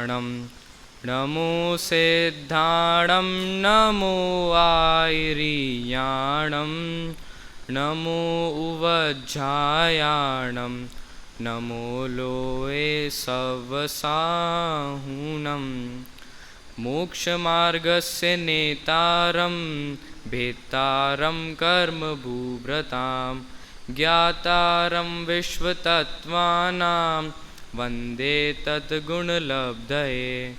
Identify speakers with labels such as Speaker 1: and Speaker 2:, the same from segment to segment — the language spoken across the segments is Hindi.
Speaker 1: नमो सिद्धाणं नमो आयर्याणं नमो उवज्झायाणं नमो लोये सवसाहुनं मोक्षमार्गस्य नेतारं भेत्तारं कर्मभूभृतां ज्ञातारं विश्वतत्त्वानां वन्दे तद्गुणलब्धये।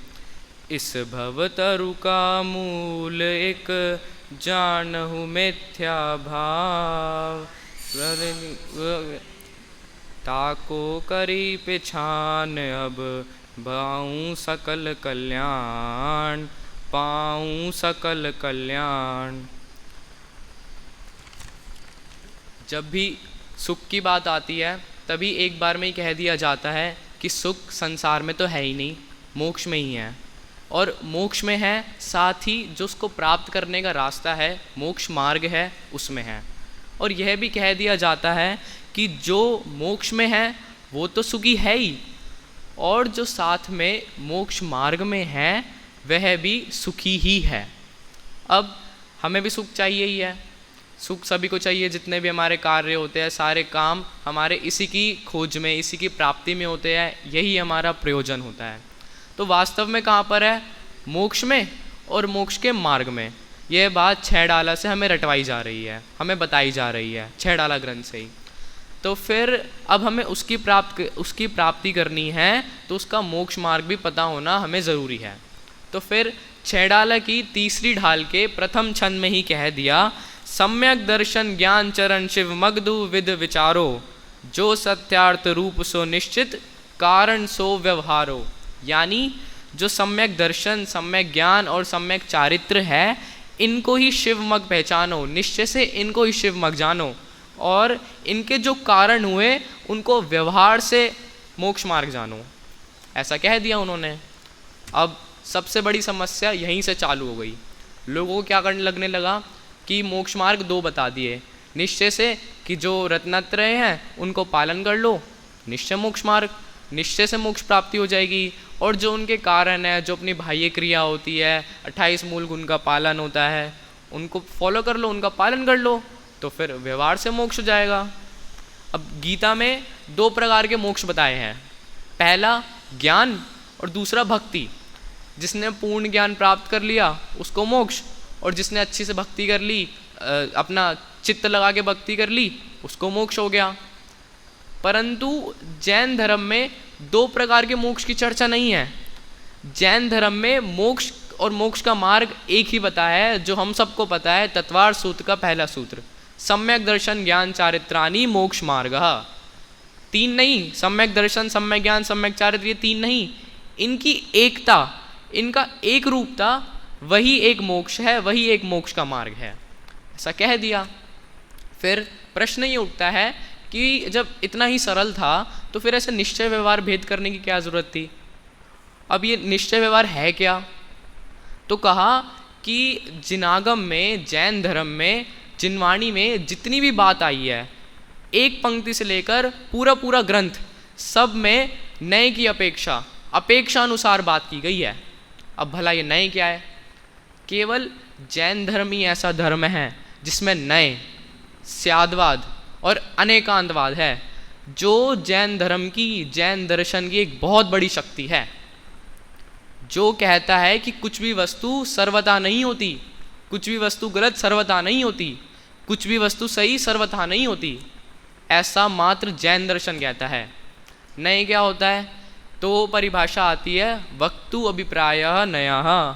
Speaker 1: इस भवतरु का मूल एक जानहु मिथ्या भाव, ताको करी पिछान अब पाऊँ सकल कल्याण, पाऊँ सकल कल्याण। जब भी सुख की बात आती है तभी एक बार में ही कह दिया जाता है कि सुख संसार में तो है ही नहीं, मोक्ष में ही है। और मोक्ष में है, साथ ही जो उसको प्राप्त करने का रास्ता है, मोक्ष मार्ग है, उसमें है। और यह भी कह दिया जाता है कि जो मोक्ष में है वो तो सुखी है ही, और जो साथ में मोक्ष मार्ग में है वह भी सुखी ही है। अब हमें भी सुख चाहिए ही है, सुख सभी को चाहिए। जितने भी हमारे कार्य होते हैं, सारे काम हमारे इसी की खोज में, इसी की प्राप्ति में होते हैं, यही हमारा प्रयोजन होता है। तो वास्तव में कहाँ पर है? मोक्ष में और मोक्ष के मार्ग में। यह बात 6 डाला से हमें रटवाई जा रही है, हमें बताई जा रही है 6 डाला ग्रंथ से ही। तो फिर अब हमें उसकी प्राप्ति करनी है, तो उसका मोक्ष मार्ग भी पता होना हमें ज़रूरी है। तो फिर 6 डाला की तीसरी ढाल के प्रथम छंद में ही कह दिया, सम्यक दर्शन ज्ञान चरण शिव मगधु विद विचारो, जो सत्यार्थ रूप सो निश्चित कारण सो व्यवहारो। यानी जो सम्यक दर्शन, सम्यक ज्ञान और सम्यक चारित्र है, इनको ही शिवमग पहचानो, निश्चय से इनको ही शिवमग जानो, और इनके जो कारण हुए उनको व्यवहार से मोक्ष मार्ग जानो। ऐसा कह दिया उन्होंने। अब सबसे बड़ी समस्या यहीं से चालू हो गई। लोगों को क्या करने लगने लगा कि मोक्ष मार्ग 2 बता दिए, निश्चय से कि जो रत्नत्रय हैं उनको पालन कर लो, निश्चय मोक्ष मार्ग, निश्चय से मोक्ष प्राप्ति हो जाएगी। और जो उनके कारण है, जो अपनी बाह्य क्रिया होती है, 28 मूल गुण का पालन होता है, उनको फॉलो कर लो, उनका पालन कर लो, तो फिर व्यवहार से मोक्ष हो जाएगा। अब गीता में 2 प्रकार के मोक्ष बताए हैं, पहला ज्ञान और दूसरा भक्ति। जिसने पूर्ण ज्ञान प्राप्त कर लिया उसको मोक्ष, और जिसने अच्छी से भक्ति कर ली, अपना चित्त लगा के भक्ति कर ली, उसको मोक्ष हो गया। परंतु जैन धर्म में 2 प्रकार के मोक्ष की चर्चा नहीं है। जैन धर्म में मोक्ष और मोक्ष का मार्ग एक ही बताया है, जो हम सबको पता है, तत्वार सूत्र का पहला सूत्र, सम्यक दर्शन ज्ञान चारित्राणि मोक्ष मार्ग। 3 नहीं, सम्यक दर्शन, सम्यक ज्ञान, सम्यक चारित्र, ये 3 नहीं, इनकी एकता, इनका एक रूपता, वही एक मोक्ष है, वही एक मोक्ष का मार्ग है। ऐसा कह दिया। फिर प्रश्न ये उठता है कि जब इतना ही सरल था तो फिर ऐसे निश्चय व्यवहार भेद करने की क्या ज़रूरत थी? अब ये निश्चय व्यवहार है क्या? तो कहा कि जिनागम में, जैन धर्म में, जिनवाणी में जितनी भी बात आई है, एक पंक्ति से लेकर पूरा ग्रंथ, सब में नए की अपेक्षानुसार बात की गई है। अब भला ये नए क्या है? केवल जैन धर्म ही ऐसा धर्म है जिसमें नए, स्यादवाद और अनेकांतवाद है, जो जैन धर्म की, जैन दर्शन की एक बहुत बड़ी शक्ति है, जो कहता है कि कुछ भी वस्तु सर्वथा नहीं होती, कुछ भी वस्तु गलत सर्वथा नहीं होती, कुछ भी वस्तु सही सर्वथा नहीं होती। ऐसा मात्र जैन दर्शन कहता है। नए क्या होता है? तो परिभाषा आती है वक्तु अभिप्रायः नयः,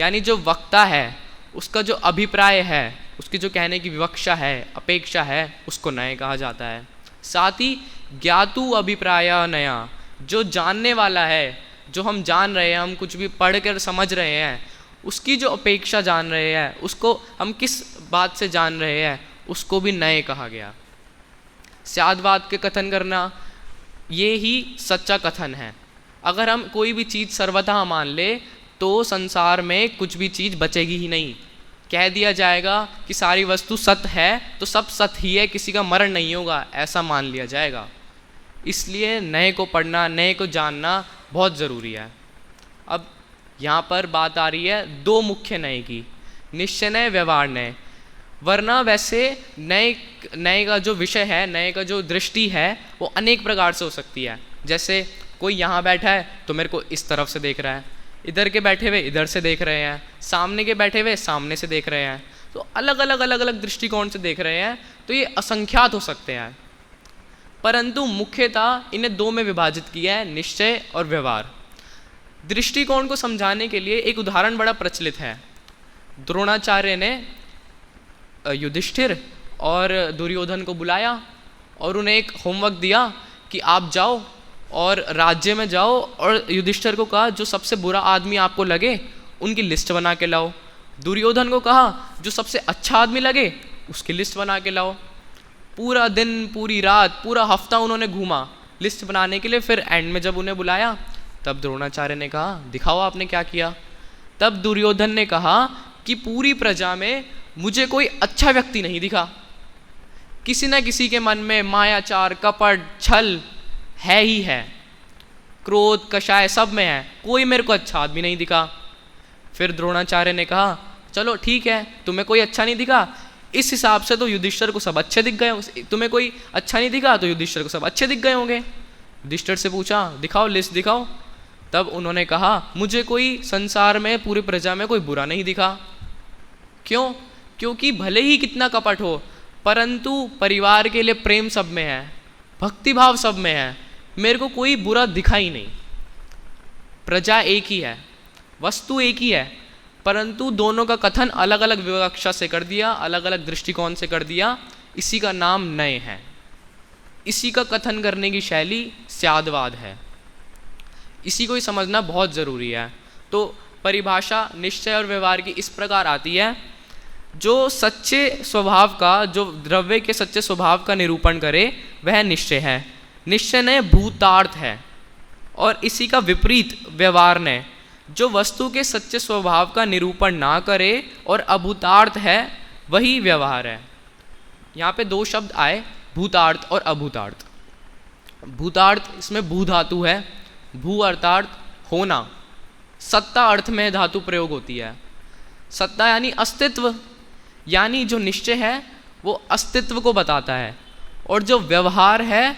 Speaker 1: यानी जो वक्ता है उसका जो अभिप्राय है, उसकी जो कहने की विवक्षा है, अपेक्षा है, उसको नए कहा जाता है। साथ ही ज्ञातु अभिप्रायः नया, जो जानने वाला है, जो हम जान रहे हैं, हम कुछ भी पढ़ कर समझ रहे हैं, उसकी जो अपेक्षा जान रहे हैं, उसको हम किस बात से जान रहे हैं, उसको भी नए कहा गया। स्यादवाद के कथन करना, ये ही सच्चा कथन है। अगर हम कोई भी चीज़ सर्वथा मान ले तो संसार में कुछ भी चीज़ बचेगी ही नहीं। कह दिया जाएगा कि सारी वस्तु सत्य है तो सब सत्य ही है, किसी का मरण नहीं होगा, ऐसा मान लिया जाएगा। इसलिए नए को पढ़ना, नए को जानना बहुत ज़रूरी है। अब यहाँ पर बात आ रही है दो मुख्य नय की, निश्चय नय, व्यवहार नय। वरना वैसे नए नए का जो विषय है, नए का जो दृष्टि है वो अनेक प्रकार से हो सकती है। जैसे कोई यहाँ बैठा है तो मेरे को इस तरफ से देख रहा है, इधर के बैठे हुए इधर से देख रहे हैं, सामने के बैठे हुए सामने से देख रहे हैं, तो अलग अलग दृष्टिकोण से देख रहे हैं, तो ये असंख्यात हो सकते हैं। परंतु मुख्यतः इन्हें दो में विभाजित किया है, निश्चय और व्यवहार। दृष्टिकोण को समझाने के लिए एक उदाहरण बड़ा प्रचलित है। द्रोणाचार्य ने युधिष्ठिर और दुर्योधन को बुलाया और उन्हें एक होमवर्क दिया कि आप जाओ और राज्य में जाओ और युधिष्ठिर को कहा जो सबसे बुरा आदमी आपको लगे उनकी लिस्ट बना के लाओ। दुर्योधन को कहा जो सबसे अच्छा आदमी लगे उसकी लिस्ट बना के लाओ। पूरा दिन, पूरी रात, पूरा हफ्ता उन्होंने घूमा लिस्ट बनाने के लिए। फिर एंड में जब उन्हें बुलाया तब द्रोणाचार्य ने कहा दिखाओ आपने क्या किया। तब दुर्योधन ने कहा कि पूरी प्रजा में मुझे कोई अच्छा व्यक्ति नहीं दिखा, किसी न किसी के मन में मायाचार, कपट, छल है ही है, क्रोध, कषाय सब में है, कोई मेरे को अच्छा आदमी नहीं दिखा। फिर द्रोणाचार्य ने कहा चलो ठीक है, तुम्हें कोई अच्छा नहीं दिखा, इस हिसाब से तो युधिष्ठिर को सब अच्छे दिख गए, तुम्हें कोई अच्छा नहीं दिखा तो युधिष्ठिर को सब अच्छे दिख गए होंगे। युधिष्ठिर से पूछा दिखाओ लिस्ट दिखाओ। तब उन्होंने कहा मुझे कोई संसार में, पूरी प्रजा में कोई बुरा नहीं दिखा। क्यों? क्योंकि भले ही कितना कपट हो परंतु परिवार के लिए प्रेम सब में है, भक्तिभाव सब में है, मेरे को कोई बुरा दिखा ही नहीं। प्रजा एक ही है, वस्तु एक ही है, परंतु दोनों का कथन अलग अलग विवक्षा से कर दिया, अलग अलग दृष्टिकोण से कर दिया। इसी का नाम नय है। इसी का कथन करने की शैली स्यादवाद है। इसी को ही समझना बहुत ज़रूरी है। तो परिभाषा निश्चय और व्यवहार की इस प्रकार आती है, जो सच्चे स्वभाव का, जो द्रव्य के सच्चे स्वभाव का निरूपण करे वह निश्चय है। निश्चय ने भूतार्थ है और इसी का विपरीत व्यवहार ने, जो वस्तु के सच्चे स्वभाव का निरूपण ना करे और अभूतार्थ है वही व्यवहार है। यहाँ पे दो शब्द आए, भूतार्थ और अभूतार्थ। भूतार्थ, इसमें भू धातु है, भू अर्थात होना, सत्ता अर्थ में धातु प्रयोग होती है। सत्ता यानी अस्तित्व, यानी जो निश्चय है वो अस्तित्व को बताता है और जो व्यवहार है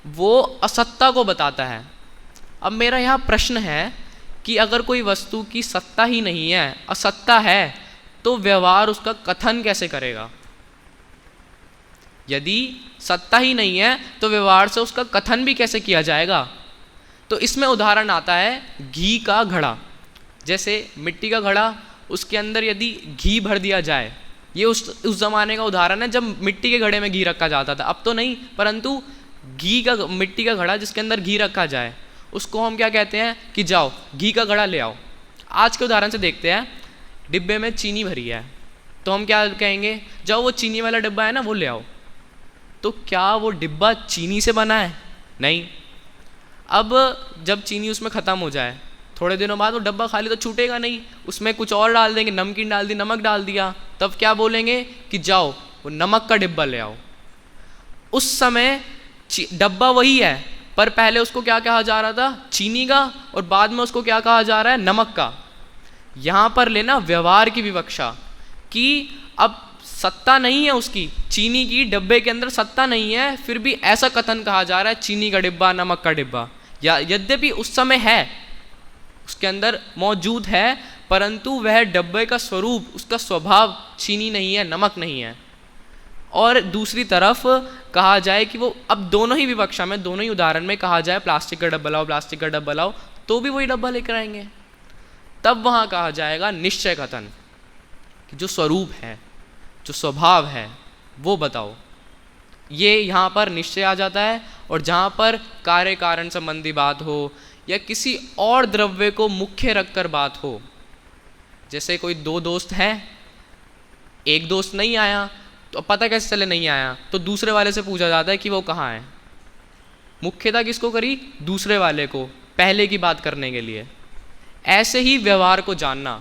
Speaker 1: वो असत्ता को बताता है। अब मेरा यहाँ प्रश्न है कि अगर कोई वस्तु की सत्ता ही नहीं है, असत्ता है, तो व्यवहार उसका कथन कैसे करेगा? यदि सत्ता ही नहीं है तो व्यवहार से उसका कथन भी कैसे किया जाएगा? तो इसमें उदाहरण आता है घी का घड़ा। जैसे मिट्टी का घड़ा, उसके अंदर यदि घी भर दिया जाए, ये उस ज़माने का उदाहरण है जब मिट्टी के घड़े में घी रखा जाता था, अब तो नहीं, परंतु घी का, मिट्टी का घड़ा जिसके अंदर घी रखा जाए उसको हम क्या कहते हैं कि जाओ घी का घड़ा ले आओ। आज के उदाहरण से देखते हैं, डिब्बे में चीनी भरी है तो हम क्या कहेंगे, जाओ वो चीनी वाला डिब्बा है ना वो ले आओ। तो क्या वो डिब्बा चीनी से बना है? नहीं। अब जब चीनी उसमें ख़त्म हो जाए, थोड़े दिनों बाद वो डब्बा खाली तो छूटेगा नहीं, उसमें कुछ और डाल देंगे, नमकीन डाल दी, नमक डाल दिया, तब क्या बोलेंगे कि जाओ वो नमक का डिब्बा ले आओ। उस समय डब्बा वही है पर पहले उसको क्या कहा जा रहा था, चीनी का, और बाद में उसको क्या कहा जा रहा है, नमक का। यहाँ पर लेना व्यवहार की विवक्षा कि अब सत्ता नहीं है उसकी, चीनी की डब्बे के अंदर सत्ता नहीं है, फिर भी ऐसा कथन कहा जा रहा है चीनी का डिब्बा, नमक का डिब्बा। या यद्यपि उस समय है, उसके अंदर मौजूद है, परंतु वह डब्बे का स्वरूप, उसका स्वभाव चीनी नहीं है, नमक नहीं है। और दूसरी तरफ कहा जाए कि वो, अब दोनों ही विवक्षा में, दोनों ही उदाहरण में कहा जाए प्लास्टिक का डब्बा लाओ, प्लास्टिक का डब्बा लाओ, तो भी वही डब्बा लेकर आएंगे। तब वहाँ कहा जाएगा निश्चय कथन कि जो स्वरूप है, जो स्वभाव है वो बताओ। ये यहाँ पर निश्चय आ जाता है। और जहाँ पर कार्य कारण संबंधी बात हो या किसी और द्रव्य को मुख्य रखकर बात हो, जैसे कोई दो दोस्त हैं, एक दोस्त नहीं आया तो पता कैसे चले नहीं आया, तो दूसरे वाले से पूछा जाता है कि वो कहाँ है। मुख्यता किसको करी? दूसरे वाले को, पहले की बात करने के लिए। ऐसे ही व्यवहार को जानना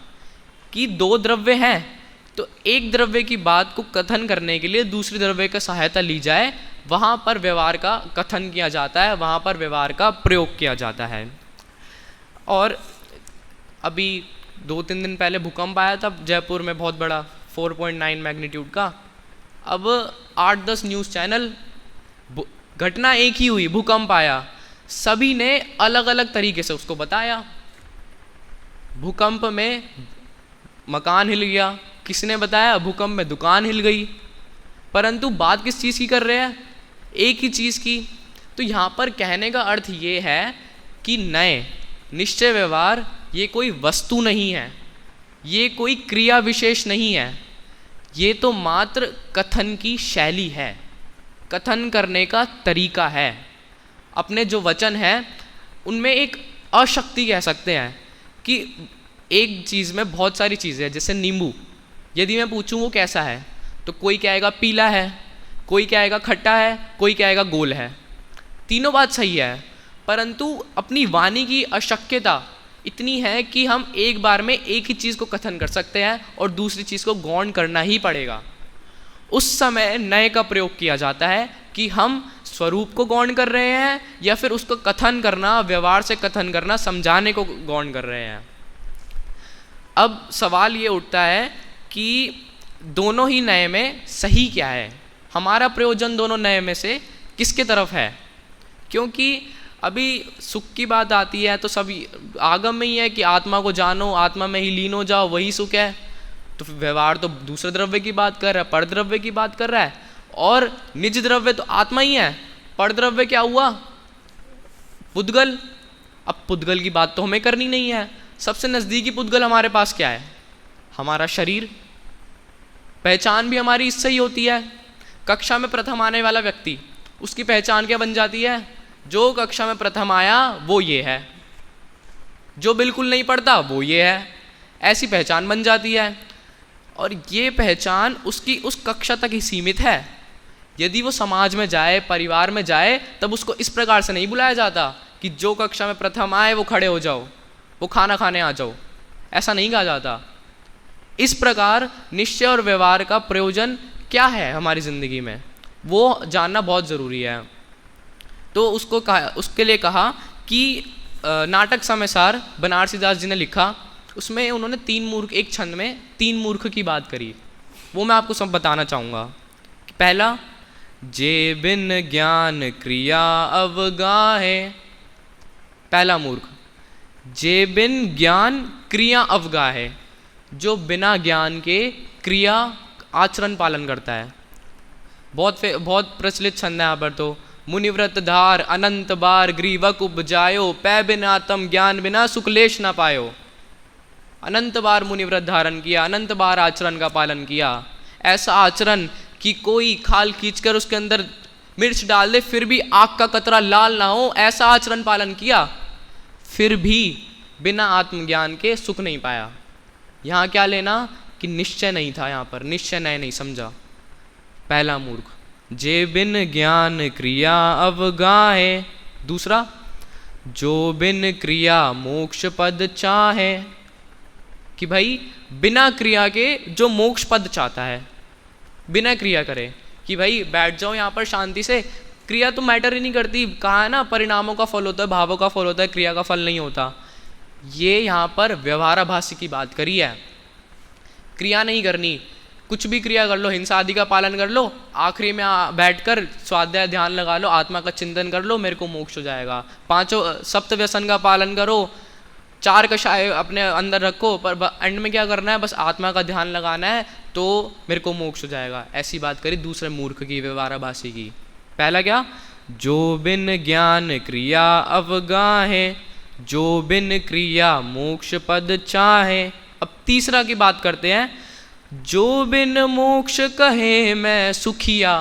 Speaker 1: कि दो द्रव्य हैं तो एक द्रव्य की बात को कथन करने के लिए दूसरे द्रव्य का सहायता ली जाए, वहाँ पर व्यवहार का कथन किया जाता है, वहाँ पर व्यवहार का प्रयोग किया जाता है। और अभी 2-3 दिन पहले भूकंप आया था जयपुर में, बहुत बड़ा 4.9 मैग्नीट्यूड का। अब 8-10 न्यूज़ चैनल, घटना एक ही हुई, भूकंप आया, सभी ने अलग अलग तरीके से उसको बताया। भूकंप में मकान हिल गया, किसने बताया, भूकंप में दुकान हिल गई, परंतु बात किस चीज़ की कर रहे हैं, एक ही चीज़ की। तो यहाँ पर कहने का अर्थ ये है कि नए निश्चय व्यवहार ये कोई वस्तु नहीं है, ये कोई क्रिया विशेष नहीं है, ये तो मात्र कथन की शैली है, कथन करने का तरीका है। अपने जो वचन है उनमें एक अशक्ति कह सकते हैं कि एक चीज़ में बहुत सारी चीज़ें हैं। जैसे नींबू, यदि मैं पूछूं वो कैसा है, तो कोई कहेगा पीला है, कोई कहेगा खट्टा है, कोई कहेगा गोल है। तीनों बात सही है, परंतु अपनी वाणी की अशक्यता इतनी है कि हम एक बार में एक ही चीज़ को कथन कर सकते हैं और दूसरी चीज़ को गौण करना ही पड़ेगा। उस समय नए का प्रयोग किया जाता है कि हम स्वरूप को गौण कर रहे हैं या फिर उसको कथन करना, व्यवहार से कथन करना, समझाने को गौण कर रहे हैं। अब सवाल ये उठता है कि दोनों ही नए में सही क्या है, हमारा प्रयोजन दोनों नए में से किसके तरफ है। क्योंकि अभी सुख की बात आती है तो सभी आगम में ही है कि आत्मा को जानो, आत्मा में ही लीन हो जाओ, वही सुख है। तो व्यवहार तो दूसरे द्रव्य की बात कर रहा है, पर द्रव्य की बात कर रहा है, और निज द्रव्य तो आत्मा ही है। पर द्रव्य क्या हुआ, पुद्गल। अब पुद्गल की बात तो हमें करनी नहीं है, सबसे नज़दीकी पुद्गल हमारे पास क्या है, हमारा शरीर। पहचान भी हमारी इससे ही होती है। कक्षा में प्रथम आने वाला व्यक्ति, उसकी पहचान क्या बन जाती है, जो कक्षा में प्रथम आया वो ये है, जो बिल्कुल नहीं पढ़ता वो ये है, ऐसी पहचान बन जाती है। और ये पहचान उसकी उस कक्षा तक ही सीमित है। यदि वो समाज में जाए, परिवार में जाए, तब उसको इस प्रकार से नहीं बुलाया जाता कि जो कक्षा में प्रथम आए वो खड़े हो जाओ, वो खाना खाने आ जाओ, ऐसा नहीं कहा जाता। इस प्रकार निश्चय और व्यवहार का प्रयोजन क्या है हमारी ज़िंदगी में, वो जानना बहुत ज़रूरी है। तो उसके लिए कहा कि नाटक समयसार बनारसी दास जी ने लिखा, उसमें उन्होंने एक छंद में 3 मूर्ख की बात करी, वो मैं आपको सब बताना चाहूँगा। पहला, जे बिन ज्ञान क्रिया अवगाहे। पहला मूर्ख, जे बिन ज्ञान क्रिया अवगाहे, जो बिना ज्ञान के क्रिया आचरण पालन करता है। बहुत प्रचलित छंद है यहाँ पर। तो मुनिव्रत धार अनंत बार ग्रीवक उपजायो, पै बिना तम ज्ञान बिना सुखलेश न पायो। अनंत बार मुनिव्रत धारण किया, अनंत बार आचरण का पालन किया, ऐसा आचरण कि कोई खाल खींचकर उसके अंदर मिर्च डाल दे फिर भी आग का कतरा लाल ना हो, ऐसा आचरण पालन किया, फिर भी बिना आत्मज्ञान के सुख नहीं पाया। यहाँ क्या लेना कि निश्चय नहीं था, यहाँ पर निश्चय नए नहीं समझा। पहला मूर्ख, जे बिन ज्ञान क्रिया अवगाहे। दूसरा, जो बिन क्रिया मोक्ष पद चाहे, कि भाई बिना क्रिया के जो मोक्ष पद चाहता है, बिना क्रिया करे, कि भाई बैठ जाओ यहाँ पर शांति से, क्रिया तो मैटर ही नहीं करती। कहा है ना, परिणामों का फल होता है, भावों का फल होता है, क्रिया का फल नहीं होता। ये यहाँ पर व्यवहाराभासी की बात करी है। क्रिया नहीं करनी, कुछ भी क्रिया कर लो, हिंसा आदि का पालन कर लो, आखिरी में बैठकर स्वाध्याय ध्यान लगा लो, आत्मा का चिंतन कर लो, मेरे को मोक्ष हो जाएगा। 5 सप्त व्यसन का पालन करो, 4 कषाय अपने अंदर रखो, पर एंड में क्या करना है, बस आत्मा का ध्यान लगाना है तो मेरे को मोक्ष हो जाएगा। ऐसी बात करी दूसरे मूर्ख की, व्यवहाराभासी की। पहला क्या, जो बिन ज्ञान क्रिया अवगाहे, जो बिन क्रिया मोक्ष पद चाहे। अब तीसरा की बात करते हैं, जो बिन मोक्ष कहे मैं सुखिया।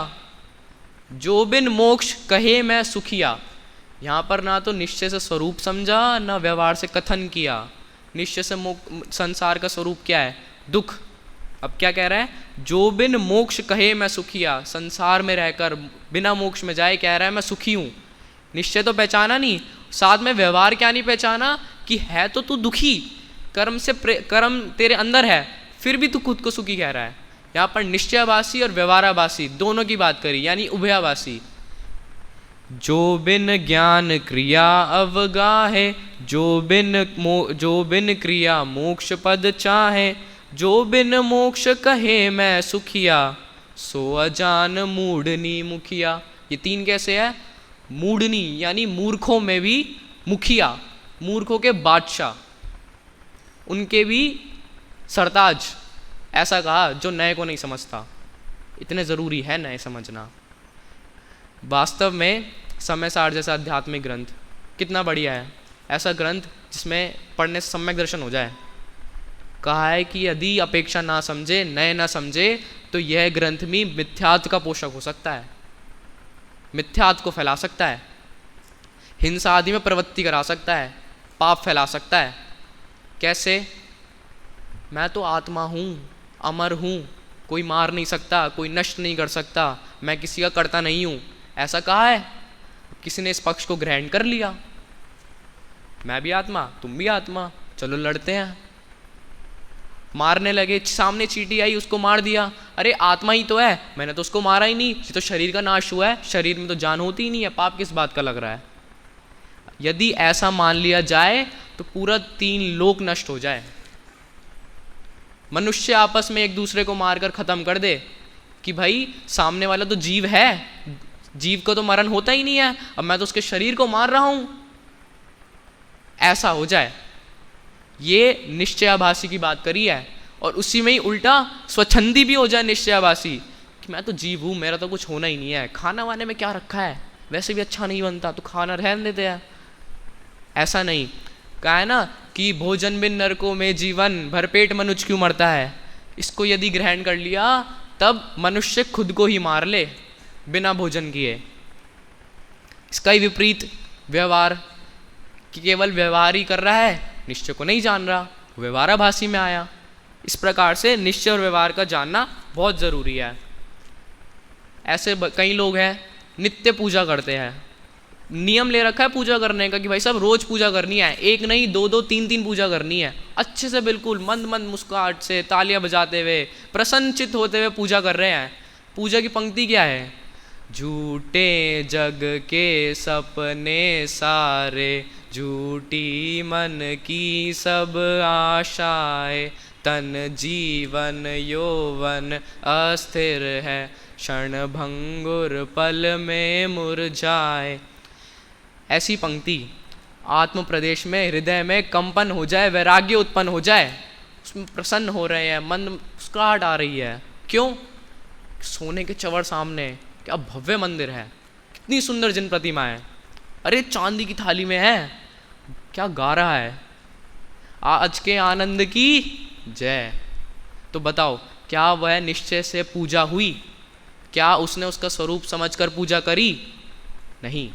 Speaker 1: जो बिन मोक्ष कहे मैं सुखिया, यहाँ पर ना तो निश्चय से स्वरूप समझा, ना व्यवहार से कथन किया। निश्चय से संसार का स्वरूप क्या है, दुख। अब क्या कह रहा है, जो बिन मोक्ष कहे मैं सुखिया, संसार में रहकर बिना मोक्ष में जाए कह रहा है मैं सुखी हूँ। निश्चय तो पहचाना नहीं, साथ में व्यवहार क्या नहीं पहचाना कि है तो तू दुखी, कर्म तेरे अंदर है, फिर भी तू खुद को सुखी कह रहा है। यहाँ पर निश्चयाभासी और व्यवहाराभासी दोनों की बात करी, यानी उभयाभासी। जो बिन ज्ञान क्रिया अवगाहे, जो बिन क्रिया मोक्ष पद चाहे, जो बिन मोक्ष कहे मैं सुखिया, सो अजान मूढ़नी मुखिया। ये तीन कैसे है? मूढ़नी यानी मूर्खों में भी मुखिया, मूर्खों के बादशाह, उनके भी सरताज। ऐसा कहा जो नए को नहीं समझता। इतने ज़रूरी है नए समझना। वास्तव में समय सार जैसा आध्यात्मिक ग्रंथ कितना बढ़िया है। ऐसा ग्रंथ जिसमें पढ़ने से सम्यक दर्शन हो जाए। कहा है कि यदि अपेक्षा ना समझे, नए ना समझे, तो यह ग्रंथ भी मिथ्यात्व का पोषक हो सकता है, मिथ्यात्व को फैला सकता है, हिंसा आदि में प्रवृत्ति करा सकता है, पाप फैला सकता है। कैसे? मैं तो आत्मा हूँ, अमर हूँ, कोई मार नहीं सकता, कोई नष्ट नहीं कर सकता, मैं किसी का कर्ता नहीं हूँ, ऐसा कहा है। किसी ने इस पक्ष को ग्रहण कर लिया, मैं भी आत्मा, तुम भी आत्मा, चलो लड़ते हैं। मारने लगे, सामने चींटी आई, उसको मार दिया। अरे आत्मा ही तो है, मैंने तो उसको मारा ही नहीं, ये तो शरीर का नाश हुआ है, शरीर में तो जान होती ही नहीं है, पाप किस बात का लग रहा है। यदि ऐसा मान लिया जाए तो पूरा 3 लोक नष्ट हो जाए। मनुष्य आपस में एक दूसरे को मारकर खत्म कर दे कि भाई सामने वाला तो जीव है, जीव को तो मरण होता ही नहीं है, अब मैं तो उसके शरीर को मार रहा हूं, ऐसा हो जाए। ये निश्चयाभासी की बात करी है। और उसी में ही उल्टा स्वच्छंदी भी हो जाए निश्चयाभासी कि मैं तो जीव हूं, मेरा तो कुछ होना ही नहीं है, खाना वाने में क्या रखा है, वैसे भी अच्छा नहीं बनता तो खाना रहने देते हैं। ऐसा नहीं। कहा है ना कि भोजन बिन नरकों में जीवन, भरपेट मनुष्य क्यों मरता है। इसको यदि ग्रहण कर लिया तब मनुष्य खुद को ही मार ले बिना भोजन किए। इसका ही विपरीत व्यवहार, कि केवल व्यवहार ही कर रहा है, निश्चय को नहीं जान रहा, व्यवहाराभासी में आया। इस प्रकार से निश्चय और व्यवहार का जानना बहुत ज़रूरी है। ऐसे कई लोग हैं नित्य पूजा करते हैं, नियम ले रखा है पूजा करने का कि भाई साहब रोज पूजा करनी है, एक नहीं 2-2 3-3 पूजा करनी है, अच्छे से बिल्कुल मंद मंद मुस्कुराहट से तालियां बजाते हुए प्रसन्नचित होते हुए पूजा कर रहे हैं। पूजा की पंक्ति क्या है? झूठे जग के सपने सारे, झूठी मन की सब आशाएं, तन जीवन यौवन अस्थिर है, क्षण भंगुर पल में मुरझाए। ऐसी पंक्ति आत्म प्रदेश में हृदय में कंपन हो जाए, वैराग्य उत्पन्न हो जाए, उसमें प्रसन्न हो रहे हैं, मन मुस्कुराहट आ रही है। क्यों? सोने के चवर सामने क्या भव्य मंदिर है, कितनी सुंदर जिन प्रतिमा है, अरे चांदी की थाली में है, क्या गा रहा है, आज के आनंद की जय। तो बताओ क्या वह निश्चय से पूजा हुई? क्या उसने उसका स्वरूप समझकर पूजा करी? नहीं।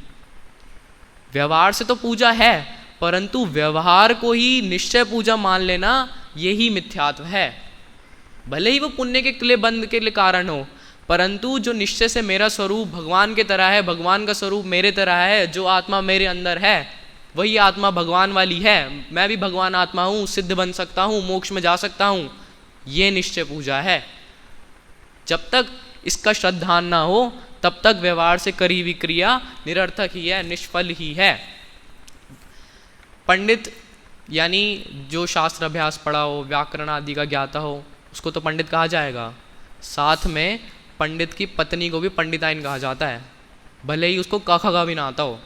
Speaker 1: व्यवहार से तो पूजा है, परंतु व्यवहार को ही निश्चय पूजा मान लेना यही मिथ्यात्व है। भले ही वो पुण्य के किले बंद के लिए कारण हो, परंतु जो निश्चय से मेरा स्वरूप भगवान के तरह है, भगवान का स्वरूप मेरे तरह है, जो आत्मा मेरे अंदर है वही आत्मा भगवान वाली है, मैं भी भगवान आत्मा हूँ, सिद्ध बन सकता हूँ, मोक्ष में जा सकता हूँ, ये निश्चय पूजा है। जब तक इसका श्रद्धान ना हो तब तक व्यवहार से करी हुई क्रिया निरर्थक ही है, निष्फल ही है। पंडित यानी जो शास्त्र अभ्यास पढ़ा हो, व्याकरण आदि का ज्ञाता हो, उसको तो पंडित कहा जाएगा। साथ में पंडित की पत्नी को भी पंडिताइन कहा जाता है, भले ही उसको क ख ग भी ना आता हो।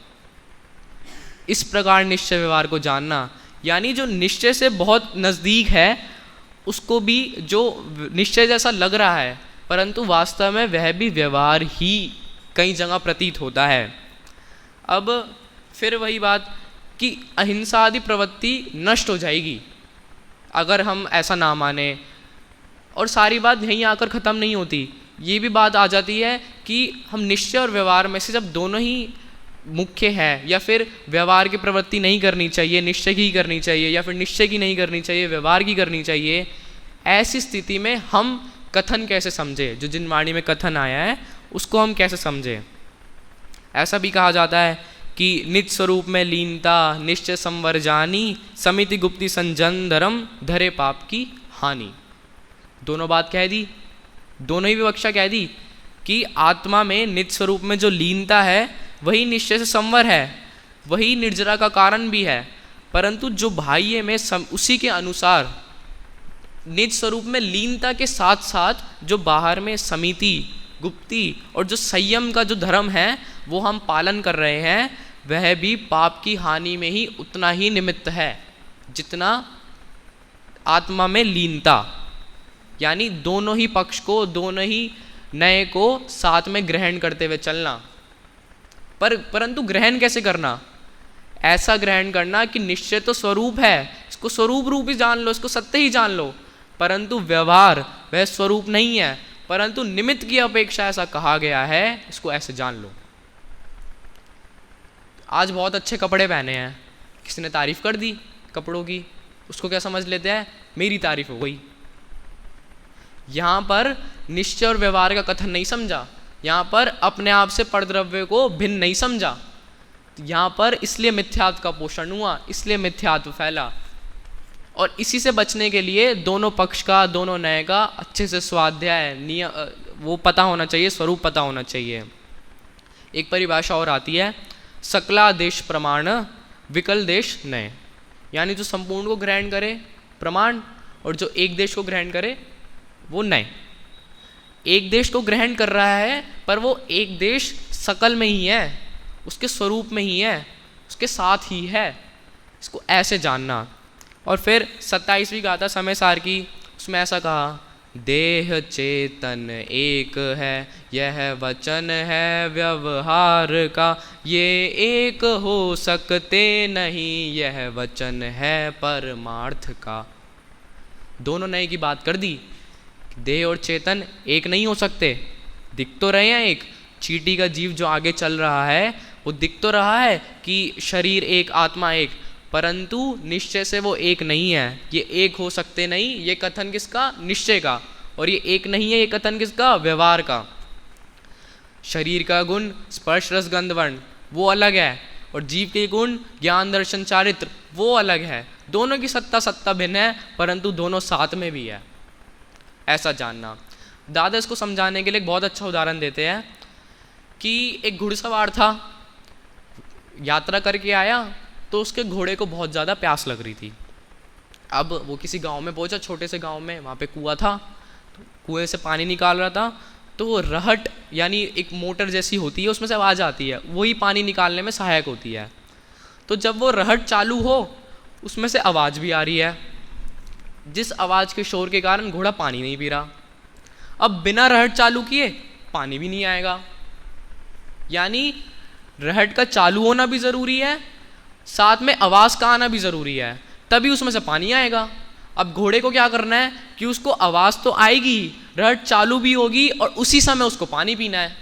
Speaker 1: इस प्रकार निश्चय व्यवहार को जानना, यानी जो निश्चय से बहुत नज़दीक है उसको भी, जो निश्चय जैसा लग रहा है परंतु वास्तव में वह भी व्यवहार ही कई जगह प्रतीत होता है। अब फिर वही बात कि अहिंसा आदि प्रवृत्ति नष्ट हो जाएगी अगर हम ऐसा ना माने। और सारी बात यहीं आकर ख़त्म नहीं होती, ये भी बात आ जाती है कि हम निश्चय और व्यवहार में से जब दोनों ही मुख्य है, या फिर व्यवहार की प्रवृत्ति नहीं करनी चाहिए, निश्चय की करनी चाहिए, या फिर निश्चय की नहीं करनी चाहिए, व्यवहार की करनी चाहिए, ऐसी स्थिति में हम कथन कैसे समझे? जो जिन वाणी में कथन आया है उसको हम कैसे समझे? ऐसा भी कहा जाता है कि निज स्वरूप में लीनता, निश्चय संवर जानी, समिति गुप्ति संजन धर्म, धरे पाप की हानि। दोनों बात कह दी, दोनों ही विवक्षा कह दी कि आत्मा में निज स्वरूप में जो लीनता है वही निश्चय से संवर है, वही निर्जरा का कारण भी है। परंतु जो बाह्य में उसी के अनुसार निज स्वरूप में लीनता के साथ साथ जो बाहर में समिति, गुप्ती और जो संयम का जो धर्म है वो हम पालन कर रहे हैं, वह भी पाप की हानि में ही उतना ही निमित्त है जितना आत्मा में लीनता। यानी दोनों ही पक्ष को, दोनों ही नए को साथ में ग्रहण करते हुए चलना। परंतु ग्रहण कैसे करना? ऐसा ग्रहण करना कि निश्चय तो स्वरूप है, इसको स्वरूप रूप ही जान लो, इसको सत्य ही जान लो, परंतु व्यवहार वह स्वरूप नहीं है, परंतु निमित्त की अपेक्षा ऐसा कहा गया है, इसको ऐसे जान लो। आज बहुत अच्छे कपड़े पहने हैं, किसी ने तारीफ कर दी कपड़ों की, उसको क्या समझ लेते हैं? मेरी तारीफ हो गई। यहाँ पर निश्चय और व्यवहार का कथन नहीं समझा, यहाँ पर अपने आप से परद्रव्य को भिन्न नहीं समझा, यहाँ पर इसलिए मिथ्यात्व का पोषण हुआ, इसलिए मिथ्यात्व फैला। और इसी से बचने के लिए दोनों पक्ष का, दोनों न्याय का अच्छे से स्वाध्याय, नियम वो पता होना चाहिए, स्वरूप पता होना चाहिए। एक परिभाषा और आती है, सकला देश प्रमाण विकल देश नय। यानी जो संपूर्ण को ग्रहण करे प्रमाण और जो एक देश को ग्रहण करे वो नय। एक देश को ग्रहण कर रहा है पर वो एक देश सकल में ही है, उसके स्वरूप में ही है, उसके साथ ही है, इसको ऐसे जानना। और फिर 27वीं गाथा समय सार की, उसमें ऐसा कहा, देह चेतन एक है, यह वचन है व्यवहार का, ये एक हो सकते नहीं, यह वचन है परमार्थ का। दोनों नए की बात कर दी। देह और चेतन एक नहीं हो सकते, दिख तो रहे हैं एक, चींटी का जीव जो आगे चल रहा है वो दिख तो रहा है कि शरीर एक, आत्मा एक, परंतु निश्चय से वो एक नहीं है। ये एक हो सकते नहीं, ये कथन किसका? निश्चय का। और ये एक नहीं है, ये कथन किसका? व्यवहार का। शरीर का गुण स्पर्श रस गंध वर्ण वो अलग है, और जीव के गुण ज्ञान दर्शन चारित्र वो अलग है। दोनों की सत्ता भिन्न है, परंतु दोनों साथ में भी है, ऐसा जानना। दादा इसको समझाने के लिए एक बहुत अच्छा उदाहरण देते हैं कि एक घुड़सवार था, यात्रा करके आया तो उसके घोड़े को बहुत ज़्यादा प्यास लग रही थी। अब वो किसी गांव में पहुंचा, छोटे से गांव में, वहाँ पे कुआं था, तो कुएं से पानी निकाल रहा था, तो वो रहट यानी एक मोटर जैसी होती है, उसमें से आवाज़ आती है, वही पानी निकालने में सहायक होती है। तो जब वो रहट चालू हो, उसमें से आवाज़ भी आ रही है, जिस आवाज़ के शोर के कारण घोड़ा पानी नहीं पी रहा। अब बिना रहट चालू किए पानी भी नहीं आएगा, यानी रहट का चालू होना भी ज़रूरी है, साथ में आवाज़ का आना भी ज़रूरी है, तभी उसमें से पानी आएगा। अब घोड़े को क्या करना है कि उसको आवाज़ तो आएगी, रहट चालू भी होगी और उसी समय उसको पानी पीना है।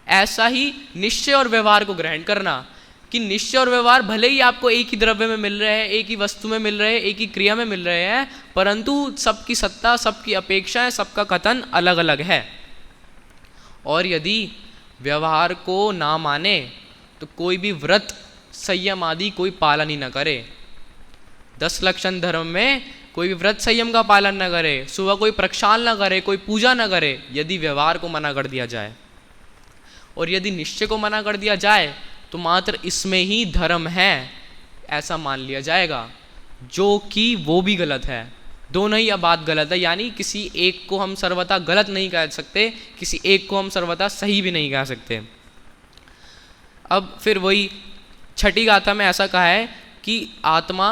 Speaker 1: ऐसा ही निश्चय और व्यवहार को ग्रहण करना कि निश्चय और व्यवहार भले ही आपको एक ही द्रव्य में मिल रहे हैं, एक ही वस्तु में मिल रहे हैं, एक ही क्रिया में मिल रहे हैं, परंतु सबकी सत्ता, सबकी अपेक्षाएं, सबका कथन अलग अलग है। और यदि व्यवहार को ना माने तो कोई भी व्रत संयम आदि कोई पालन ही न करे। 10 लक्षण धर्म में कोई भी व्रत संयम का पालन न करे, सुबह कोई प्रक्षाल न करे, कोई पूजा न करे, यदि व्यवहार को मना कर दिया जाए। और यदि निश्चय को मना कर दिया जाए तो मात्र इसमें ही धर्म है ऐसा मान लिया जाएगा, जो कि वो भी गलत है। दोनों ही अब बात गलत है, यानी किसी एक को हम सर्वथा गलत नहीं कह सकते, किसी एक को हम सर्वथा सही भी नहीं कह सकते। अब फिर वही छठी गाथा में ऐसा कहा है कि आत्मा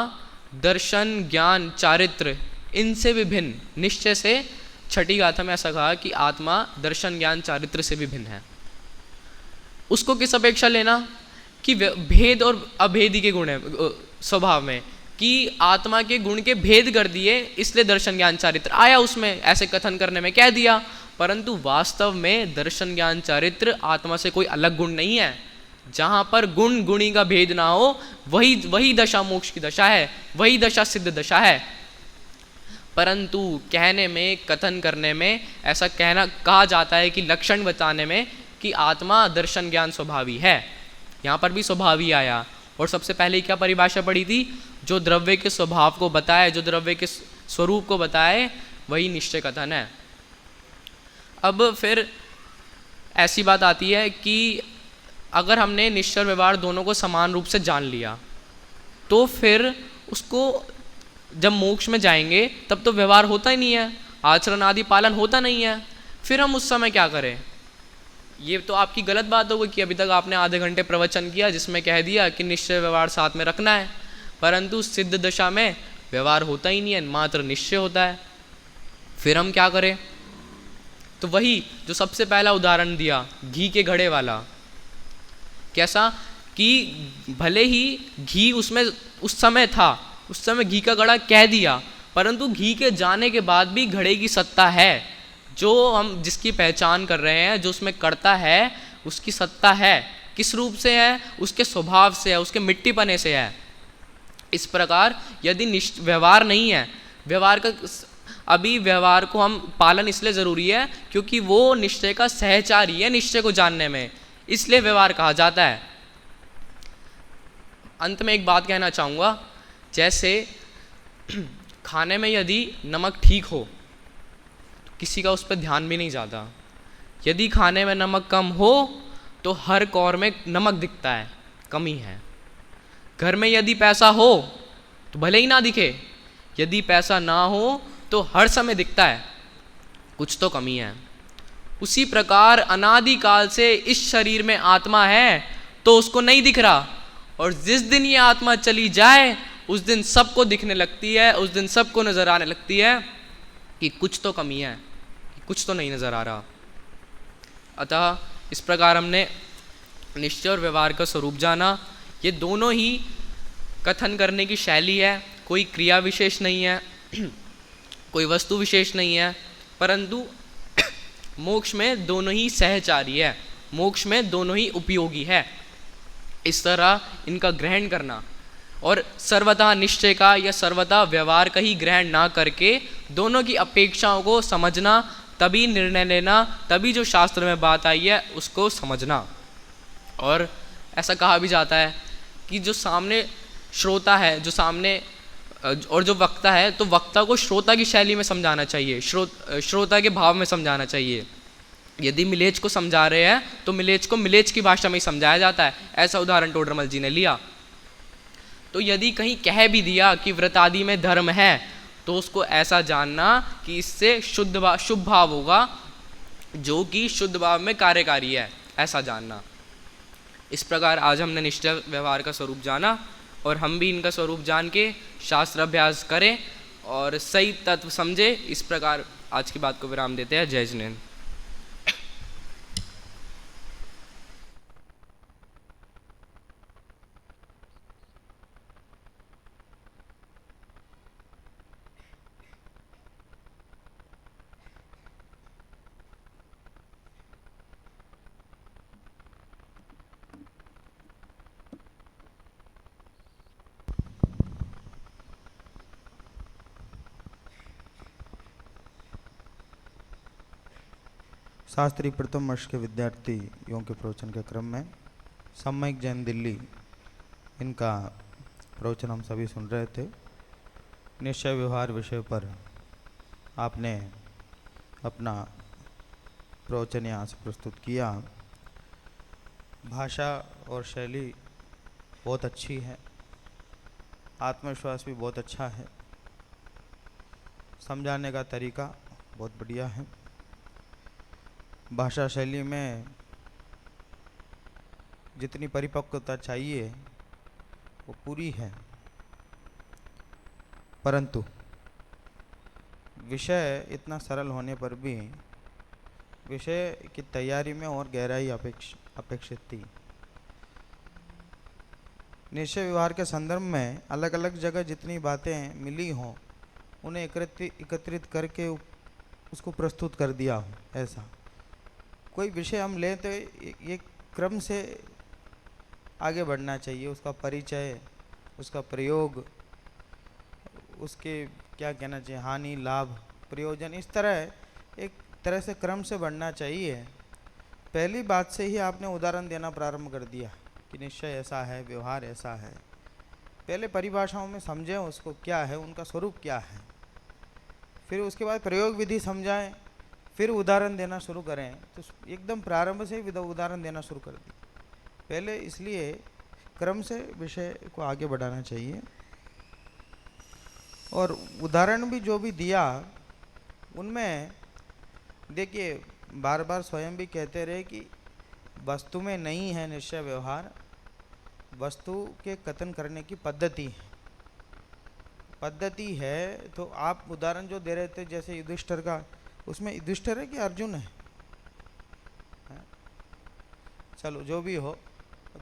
Speaker 1: दर्शन ज्ञान चारित्र इनसे भी भिन्न, निश्चय से छठी गाथा में ऐसा कहा कि आत्मा दर्शन ज्ञान चारित्र से भी भिन्न है। उसको किस अपेक्षा लेना कि भेद और अभेदी के गुण है स्वभाव में, कि आत्मा के गुण के भेद कर दिए, इसलिए दर्शन ज्ञान चारित्र आया उसमें, ऐसे कथन करने में कह दिया, परंतु वास्तव में दर्शन ज्ञान चारित्र आत्मा से कोई अलग गुण नहीं है। जहाँ पर गुण गुणी का भेद ना हो, वही दशा मोक्ष की दशा है, वही दशा सिद्ध दशा है। परंतु कहने में, कथन करने में ऐसा कहा जाता है कि लक्षण बताने में कि आत्मा दर्शन ज्ञान स्वभावी है। यहाँ पर भी स्वभावी आया, और सबसे पहले क्या परिभाषा पड़ी थी? जो द्रव्य के स्वभाव को बताए, जो द्रव्य के स्वरूप को बताए, वही निश्चय कथन है। अब फिर ऐसी बात आती है कि अगर हमने निश्चय और व्यवहार दोनों को समान रूप से जान लिया तो फिर उसको जब मोक्ष में जाएंगे तब तो व्यवहार होता ही नहीं है, आचरण आदि पालन होता नहीं है, फिर हम उस समय क्या करें? ये तो आपकी गलत बात हो गई कि अभी तक आपने आधे घंटे प्रवचन किया जिसमें कह दिया कि निश्चय व्यवहार साथ में रखना है, परंतु सिद्ध दशा में व्यवहार होता ही नहीं है, मात्र निश्चय होता है। फिर हम क्या करें? तो वही जो सबसे पहला उदाहरण दिया घी के घड़े वाला, कैसा कि भले ही घी उसमें उस समय था, उस समय घी का घड़ा कह दिया, परंतु घी के जाने के बाद भी घड़े की सत्ता है, जो हम जिसकी पहचान कर रहे हैं, जो उसमें करता है, उसकी सत्ता है। किस रूप से है? उसके स्वभाव से है, उसके मिट्टीपने से है। इस प्रकार यदि व्यवहार नहीं है, व्यवहार का अभी व्यवहार को हम पालन इसलिए ज़रूरी है क्योंकि वो निश्चय का सहचारी है निश्चय को जानने में, इसलिए व्यवहार कहा जाता है। अंत में एक बात कहना चाहूँगा, जैसे खाने में यदि नमक ठीक हो तो किसी का उस पर ध्यान भी नहीं जाता, यदि खाने में नमक कम हो तो हर कौर में नमक दिखता है, कमी है। घर में यदि पैसा हो तो भले ही ना दिखे, यदि पैसा ना हो तो हर समय दिखता है कुछ तो कमी है। उसी प्रकार अनादिकाल से इस शरीर में आत्मा है तो उसको नहीं दिख रहा, और जिस दिन ये आत्मा चली जाए उस दिन सबको दिखने लगती है, उस दिन सबको नजर आने लगती है कि कुछ तो कमी है, कि कुछ तो नहीं नजर आ रहा। अतः इस प्रकार हमने निश्चय और व्यवहार का स्वरूप जाना। ये दोनों ही कथन करने की शैली है, कोई क्रिया विशेष नहीं है, कोई वस्तु विशेष नहीं है, परंतु मोक्ष में दोनों ही सहचारी है, मोक्ष में दोनों ही उपयोगी है। इस तरह इनका ग्रहण करना और सर्वथा निश्चय का या सर्वथा व्यवहार का ही ग्रहण ना करके दोनों की अपेक्षाओं को समझना, तभी निर्णय लेना, तभी जो शास्त्र में बात आई है उसको समझना। और ऐसा कहा भी जाता है कि जो सामने श्रोता है, जो सामने और जो वक्ता है, तो वक्ता को श्रोता की शैली में समझाना चाहिए, श्रोता के भाव में समझाना चाहिए। यदि मिलेच को समझा रहे हैं तो मिलेच को मिलेच की भाषा में ही समझाया जाता है, ऐसा उदाहरण टोडरमल जी ने लिया। तो यदि कहीं कह भी दिया कि व्रत आदि में धर्म है तो उसको ऐसा जानना कि इससे शुभ भाव होगा, जो कि शुद्ध भाव में कार्यकारी है, ऐसा जानना। इस प्रकार आज हमने निश्चय व्यवहार का स्वरूप जाना और हम भी इनका स्वरूप जान के शास्त्र अभ्यास करें और सही तत्व समझे। इस प्रकार आज की बात को विराम देते हैं। जय जिनेन्द्र।
Speaker 2: शास्त्री प्रथम वर्ष के विद्यार्थियों के प्रवचन के क्रम में सामयिक जैन दिल्ली, इनका प्रवचन हम सभी सुन रहे थे। निश्चय व्यवहार विषय पर आपने अपना प्रवचन यहाँ से प्रस्तुत किया। भाषा और शैली बहुत अच्छी है, आत्मविश्वास भी बहुत अच्छा है, समझाने का तरीका बहुत बढ़िया है। भाषा शैली में जितनी परिपक्वता चाहिए वो पूरी है, परंतु विषय इतना सरल होने पर भी विषय की तैयारी में और गहराई अपेक्षित थी। निश्चय व्यवहार के संदर्भ में अलग अलग जगह जितनी बातें मिली हों उन्हें एकत्रित करके उसको प्रस्तुत कर दिया हो। ऐसा कोई विषय हम लें तो ये क्रम से आगे बढ़ना चाहिए, उसका परिचय, उसका प्रयोग, उसके क्या कहना चाहिए, हानि लाभ प्रयोजन, इस तरह एक तरह से क्रम से बढ़ना चाहिए। पहली बात से ही आपने उदाहरण देना प्रारंभ कर दिया कि निश्चय ऐसा है, व्यवहार ऐसा है। पहले परिभाषाओं में समझें उसको क्या है, उनका स्वरूप क्या है, फिर उसके बाद प्रयोग विधि समझाएं, फिर उदाहरण देना शुरू करें तो एकदम प्रारंभ से ही उदाहरण देना शुरू कर दी। पहले इसलिए क्रम से विषय को आगे बढ़ाना चाहिए। और उदाहरण भी जो भी दिया उनमें देखिए बार बार स्वयं भी कहते रहे कि वस्तु में नहीं है निश्चय व्यवहार, वस्तु के कथन करने की पद्धति है। तो आप उदाहरण जो दे रहे थे जैसे युधिष्ठिर का, उसमें युधिष्ठिर है कि अर्जुन है? चलो जो भी हो,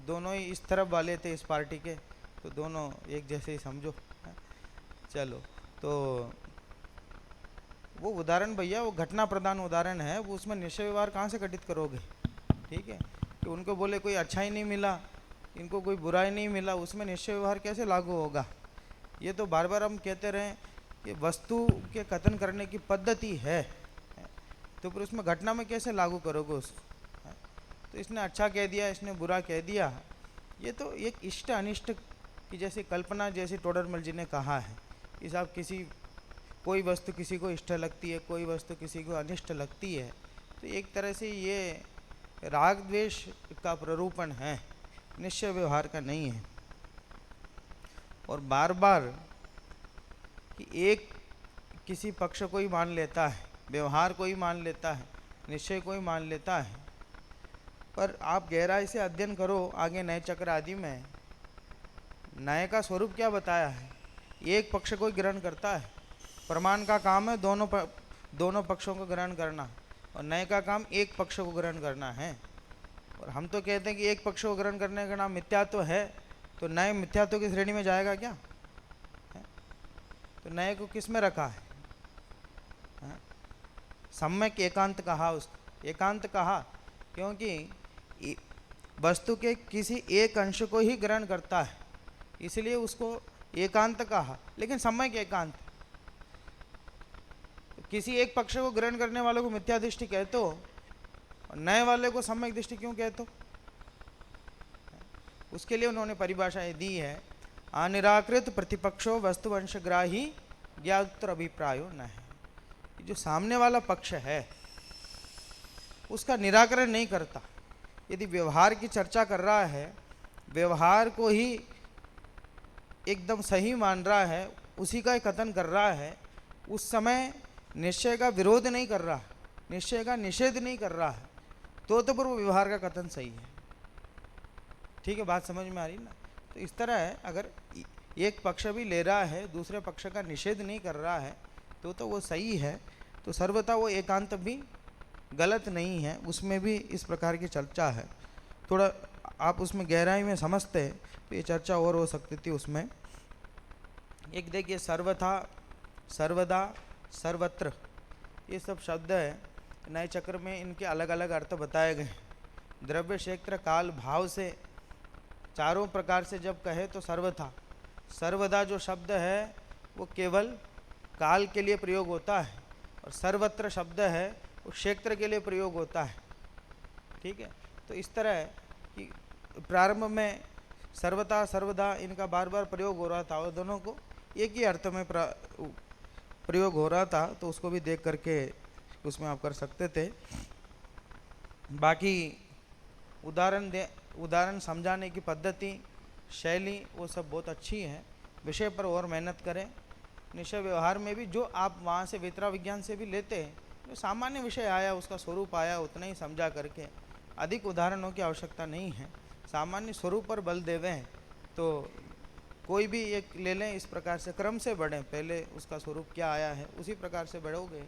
Speaker 2: दोनों ही इस तरफ वाले थे इस पार्टी के, तो दोनों एक जैसे ही समझो। चलो तो वो उदाहरण भैया वो घटना प्रधान उदाहरण है, वो उसमें निश्चय व्यवहार कहाँ से घटित करोगे? ठीक है कि उनको बोले कोई अच्छा ही नहीं मिला, इनको कोई बुरा ही नहीं मिला, उसमें निश्चय व्यवहार कैसे लागू होगा? ये तो बार बार हम कहते रहे कि वस्तु के कथन करने की पद्धति है, तो फिर उसमें घटना में कैसे लागू करोगे उसको? तो इसने अच्छा कह दिया, इसने बुरा कह दिया, ये तो एक इष्ट अनिष्ट की जैसी कल्पना, जैसे टोडरमल जी ने कहा है कि साहब कोई वस्तु किसी को इष्ट लगती है, कोई वस्तु किसी को अनिष्ट लगती है, तो एक तरह से ये राग द्वेष का प्ररूपण है, निश्चय व्यवहार का नहीं है। और बार बार कि एक किसी पक्ष को ही मान लेता है, व्यवहार को ही मान लेता है, निश्चय को ही मान लेता है, पर आप गहराई से अध्ययन करो आगे नए चक्र आदि में, न्याय का स्वरूप क्या बताया है? एक पक्ष को ही ग्रहण करता है। प्रमाण का काम है दोनों पक्षों को ग्रहण करना, और न्याय का काम एक पक्ष को ग्रहण करना है। और हम तो कहते हैं कि एक पक्ष को ग्रहण करने का नाम मिथ्यात्व है, तो न्याय मिथ्यात्व की श्रेणी में जाएगा क्या? तो न्याय को किस में रखा है? सम्यक एकांत कहा उसको, एकांत कहा क्योंकि वस्तु के किसी एक अंश को ही ग्रहण करता है, इसलिए उसको एकांत कहा। लेकिन सम्यक एकांत, किसी एक पक्ष को ग्रहण करने वालों को मिथ्या दृष्टि कहते हो, और नए वाले को सम्यक दृष्टि क्यों कहते हो? उसके लिए उन्होंने परिभाषाएं दी है, अनिराकृत प्रतिपक्षो वस्तुवंशग्राही ज्ञातोत्तर अभिप्रायो न है। जो सामने वाला पक्ष है उसका निराकरण नहीं करता। यदि व्यवहार की चर्चा कर रहा है, व्यवहार को ही एकदम सही मान रहा है, उसी का कथन कर रहा है, उस समय निश्चय का विरोध नहीं कर रहा, निश्चय का निषेध नहीं कर रहा है, तो फिर वो व्यवहार का कथन सही है। ठीक है, बात समझ में आ रही ना? तो इस तरह है, अगर एक पक्ष भी ले रहा है, दूसरे पक्ष का निषेध नहीं कर रहा है, तो वो सही है। तो सर्वथा वो एकांत भी गलत नहीं है, उसमें भी इस प्रकार की चर्चा है। थोड़ा आप उसमें गहराई में समझते हैं तो ये चर्चा और हो सकती थी उसमें। एक देखिए सर्वथा, सर्वदा, सर्वत्र, ये सब शब्द है नए चक्र में, इनके अलग अलग अर्थ बताए गए। द्रव्य क्षेत्र काल भाव से चारों प्रकार से जब कहे तो सर्वथा, सर्वदा जो शब्द है वो केवल काल के लिए प्रयोग होता है, और सर्वत्र शब्द है वो क्षेत्र के लिए प्रयोग होता है। ठीक है, तो इस तरह कि प्रारंभ में सर्वथा सर्वदा इनका बार बार प्रयोग हो रहा था, और दोनों को एक ही अर्थ में प्रयोग हो रहा था, तो उसको भी देख करके उसमें आप कर सकते थे। बाकी उदाहरण समझाने की पद्धति, शैली, वो सब बहुत अच्छी है। विषय पर और मेहनत करें। निश्चय व्यवहार में भी जो आप वहाँ से वेतरा विज्ञान से भी लेते हैं, जो सामान्य विषय आया, उसका स्वरूप आया, उतना ही समझा करके, अधिक उदाहरणों की आवश्यकता नहीं है। सामान्य स्वरूप पर बल देवें तो कोई भी एक ले लें, इस प्रकार से क्रम से बढ़ें, पहले उसका स्वरूप क्या आया है उसी प्रकार से बढ़ोगे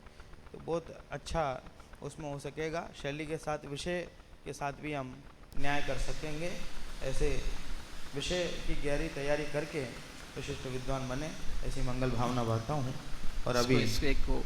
Speaker 2: तो बहुत अच्छा उसमें हो सकेगा। शैली के साथ, विषय के साथ भी हम न्याय कर सकेंगे। ऐसे विषय की गहरी तैयारी करके विशिष्ट विद्वान बने, ऐसी मंगल भावना बांटता हूँ। और अभी
Speaker 1: इसको